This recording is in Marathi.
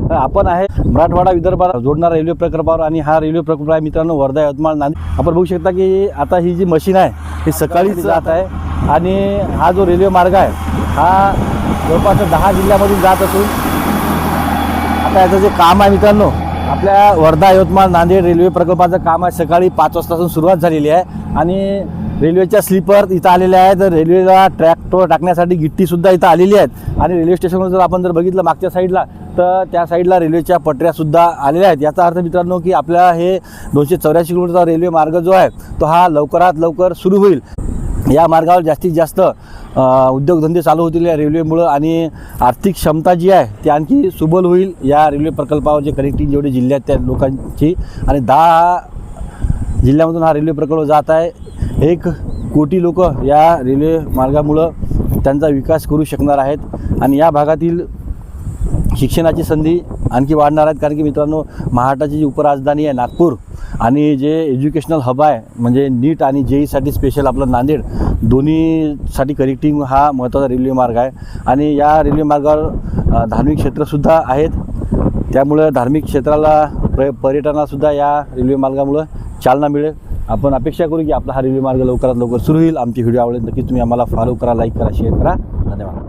तर आपण आहे मराठवाडा विदर्भाला जोडणारा रेल्वे प्रकल्पावर आणि हा रेल्वे प्रकल्प आहे मित्रांनो वर्धा यवतमाळ नांदेड। आपण बघू शकता की आता ही जी मशीन आहे ही सकाळीच जात आहे आणि हा जो रेल्वे मार्ग आहे हा जवळपास 10 जिल्ह्यामधून जात असून आता याचं जे काम आहे मित्रांनो आपल्या वर्धा यवतमाळ नांदेड रेल्वे प्रकल्पाचं काम आहे सकाळी 5 वाजतापासून सुरुवात झालेली आहे आणि रेल्वेच्या स्लीपर इथं आलेल्या आहेत। रेल्वेला ट्रॅक्टर टाकण्यासाठी गिट्टीसुद्धा इथं आलेली आहेत आणि रेल्वे स्टेशनवर जर आपण बघितलं मागच्या साईडला तर त्या साईडला रेल्वेच्या पटऱ्यासुद्धा आलेल्या आहेत। याचा अर्थ मित्रांनो की आपल्या हे 284 किलोमीटरचा रेल्वे मार्ग जो आहे तो हा लवकरात लवकर सुरू होईल। या मार्गावर जास्तीत जास्त उद्योगधंदे चालू होतील या रेल्वेमुळं आणि आर्थिक क्षमता जी आहे ती आणखी सुबल होईल या रेल्वे प्रकल्पावर जे कनेक्टिंग जेवढे जिल्हे आहेत त्या लोकांची आणि 10 जिल्ह्यामधून हा रेल्वे प्रकल्प जात आहे। 1 कोटी लोक या रेल्वे मार्गामुळं त्यांचा विकास करू शकणार आहेत आणि या भागातील शिक्षणाची संधी आणखी वाढणार आहेत कारण की मित्रांनो महाराष्ट्राची जी उपराजधानी आहे नागपूर आणि जे एज्युकेशनल हब आहे म्हणजे नीट आणि जेईसाठी स्पेशल आपलं नांदेड दोन्हीसाठी कनेक्टिंग हा महत्त्वाचा रेल्वे मार्ग आहे आणि या रेल्वे मार्गावर धार्मिक क्षेत्रसुद्धा आहेत। त्यामुळे धार्मिक क्षेत्राला पर्यटनासुद्धा या रेल्वे मार्गामुळं चालना मिळेल। आपण अपेक्षा करू की आपला हा रेल्वे मार्ग लवकरात लवकर सुरू होईल। आमची व्हिडिओ आवडेल नक्की तुम्ही आम्हाला फॉलो करा, लाईक करा, शेअर करा। धन्यवाद।